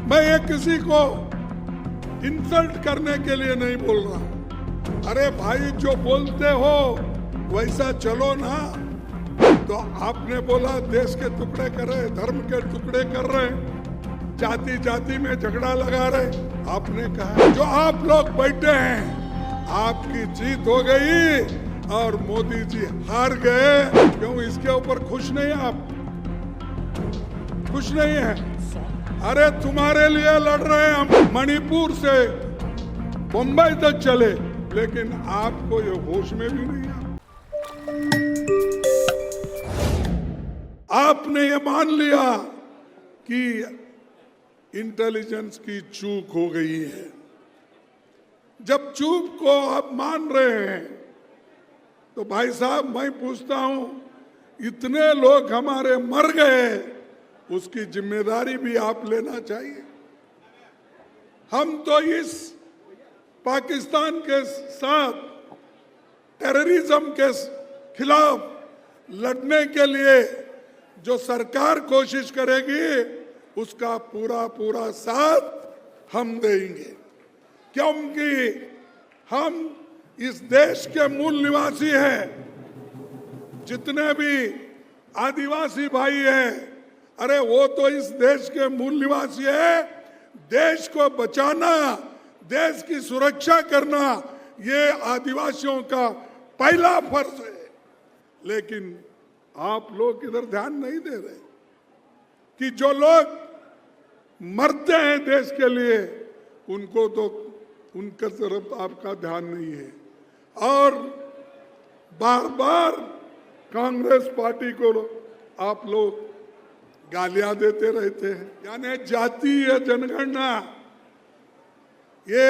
मैं ये किसी को इंसल्ट करने के लिए नहीं बोल रहा। अरे भाई, जो बोलते हो वैसा चलो ना। तो आपने बोला देश के टुकड़े कर रहे, धर्म के टुकड़े कर रहे, जाति जाति में झगड़ा लगा रहे। आपने कहा जो आप लोग बैठे हैं आपकी जीत हो गई और मोदी जी हार गए। क्यों इसके ऊपर खुश नहीं आप? खुश नहीं है? अरे तुम्हारे लिए लड़ रहे हैं हम, मणिपुर से मुंबई तक चले, लेकिन आपको ये होश में भी नहीं है। आपने ये मान लिया कि इंटेलिजेंस की चूक हो गई है। जब चूक को आप मान रहे हैं तो भाई साहब मैं पूछता हूं, इतने लोग हमारे मर गए, उसकी जिम्मेदारी भी आप लेना चाहिए। हम तो इस पाकिस्तान के साथ टेररिज्म के खिलाफ लड़ने के लिए जो सरकार कोशिश करेगी उसका पूरा पूरा साथ हम देंगे, क्योंकि हम इस देश के मूल निवासी हैं। जितने भी आदिवासी भाई हैं, अरे वो तो इस देश के मूल निवासी है। देश को बचाना, देश की सुरक्षा करना, ये आदिवासियों का पहला फर्ज है। लेकिन आप लोग इधर ध्यान नहीं दे रहे कि जो लोग मरते हैं देश के लिए, उनको तो उनका तरफ आपका ध्यान नहीं है। और बार बार कांग्रेस पार्टी को आप लोग गालियां देते रहते हैं। यानी जातीय जनगणना, ये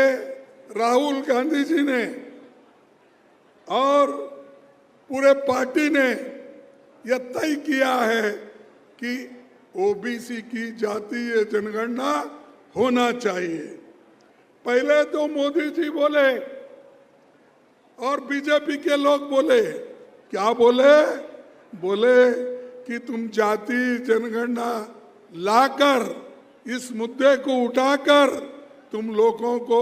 राहुल गांधी जी ने और पूरे पार्टी ने यह तय किया है कि ओबीसी की जातीय जनगणना होना चाहिए। पहले तो मोदी जी बोले और बीजेपी के लोग बोले, क्या बोले? बोले कि तुम जाति जनगणना लाकर, इस मुद्दे को उठाकर तुम लोगों को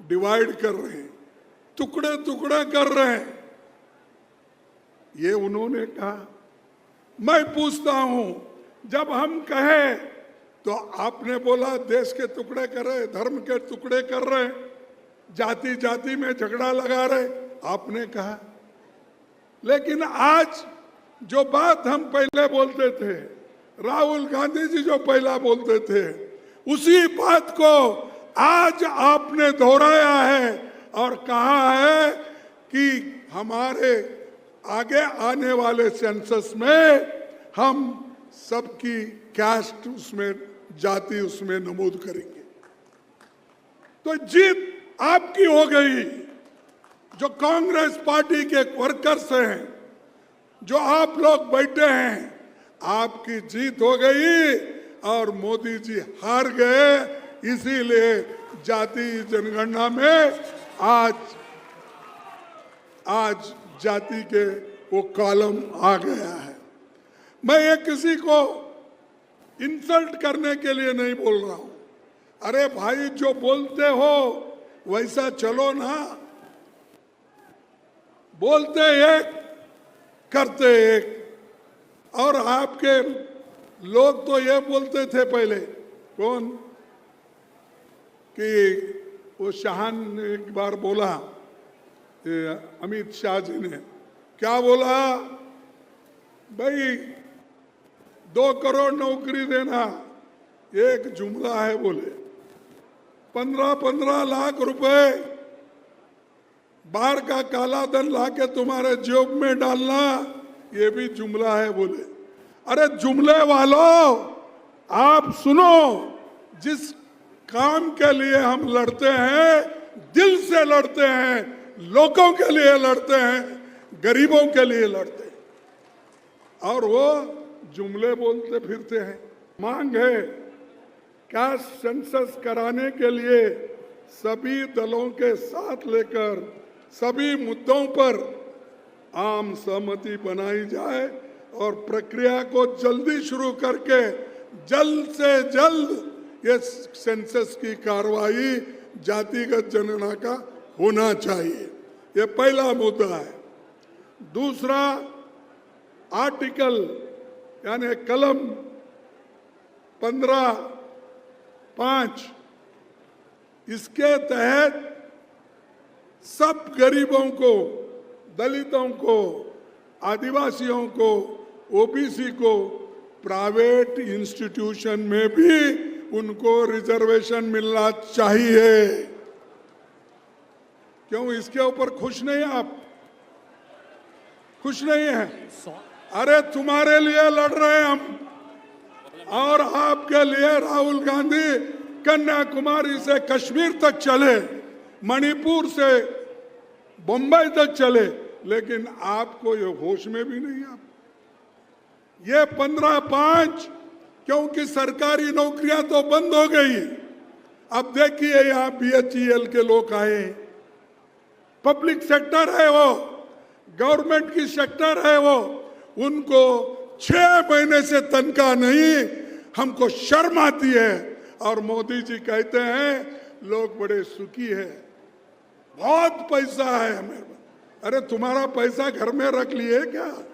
डिवाइड कर रहे हैं, टुकड़े टुकड़े कर रहे हैं, ये उन्होंने कहा। मैं पूछता हूं, जब हम कहे तो आपने बोला देश के टुकड़े कर रहे, धर्म के टुकड़े कर रहे, जाति जाति में झगड़ा लगा रहे, आपने कहा। लेकिन आज जो बात हम पहले बोलते थे, राहुल गांधी जी जो पहला बोलते थे, उसी बात को आज आपने दोहराया है और कहा है कि हमारे आगे आने वाले सेंसस में हम सबकी कास्ट, उसमें जाति उसमें नमूद करेंगे। तो जीत आपकी हो गई। जो कांग्रेस पार्टी के वर्कर्स हैं, जो आप लोग बैठे हैं, आपकी जीत हो गई और मोदी जी हार गए। इसीलिए जाति जनगणना में आज जाति के वो कॉलम आ गया है। मैं ये किसी को इंसल्ट करने के लिए नहीं बोल रहा हूं। अरे भाई, जो बोलते हो वैसा चलो ना। बोलते एक, करते एक। और आपके लोग तो ये बोलते थे पहले, कौन, कि वो शाहन ने एक बार बोला, अमित शाह जी ने क्या बोला, भाई 2 करोड़ नौकरी देना एक जुमला है। बोले 15-15 लाख रुपए बाहर का काला धन लाके तुम्हारे जेब में डालना, ये भी जुमला है। बोले अरे जुमले वालों, आप सुनो, जिस काम के लिए हम लड़ते हैं, दिल से लड़ते हैं, लोगों के लिए लड़ते हैं, गरीबों के लिए लड़ते हैं, और वो जुमले बोलते फिरते हैं। मांग है कास्ट सेंसस कराने के लिए सभी दलों के साथ लेकर सभी मुद्दों पर आम सहमति बनाई जाए और प्रक्रिया को जल्दी शुरू करके जल्द से जल्द ये सेंसस की कार्रवाई जातिगत जनगणना का होना चाहिए। ये पहला मुद्दा है। दूसरा, आर्टिकल यानी कलम 15(5) इसके तहत सब गरीबों को, दलितों को, आदिवासियों को, ओबीसी को प्राइवेट इंस्टीट्यूशन में भी उनको रिजर्वेशन मिलना चाहिए। क्यों इसके ऊपर खुश नहीं आप? खुश नहीं है? अरे तुम्हारे लिए लड़ रहे हैं हम, और आपके लिए राहुल गांधी कन्याकुमारी से कश्मीर तक चले, मणिपुर से बंबई तक चले, लेकिन आपको ये होश में भी नहीं। आप ये 15(5) क्योंकि सरकारी नौकरियां तो बंद हो गई। अब देखिए यहाँ BHEL के लोग आए, पब्लिक सेक्टर है वो, गवर्नमेंट की सेक्टर है वो, उनको 6 महीने से तनख्वाह नहीं। हमको शर्म आती है। और मोदी जी कहते हैं लोग बड़े सुखी है, बहुत पैसा है हमें। अरे तुम्हारा पैसा घर में रख लिए क्या?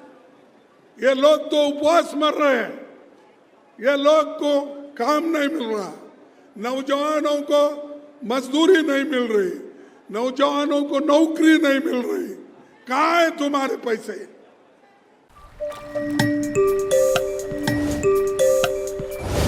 ये लोग तो उपवास मर रहे हैं, ये लोग को काम नहीं मिल रहा, नौजवानों को मजदूरी नहीं मिल रही, नौजवानों को नौकरी नहीं मिल रही। कहाँ है तुम्हारे पैसे?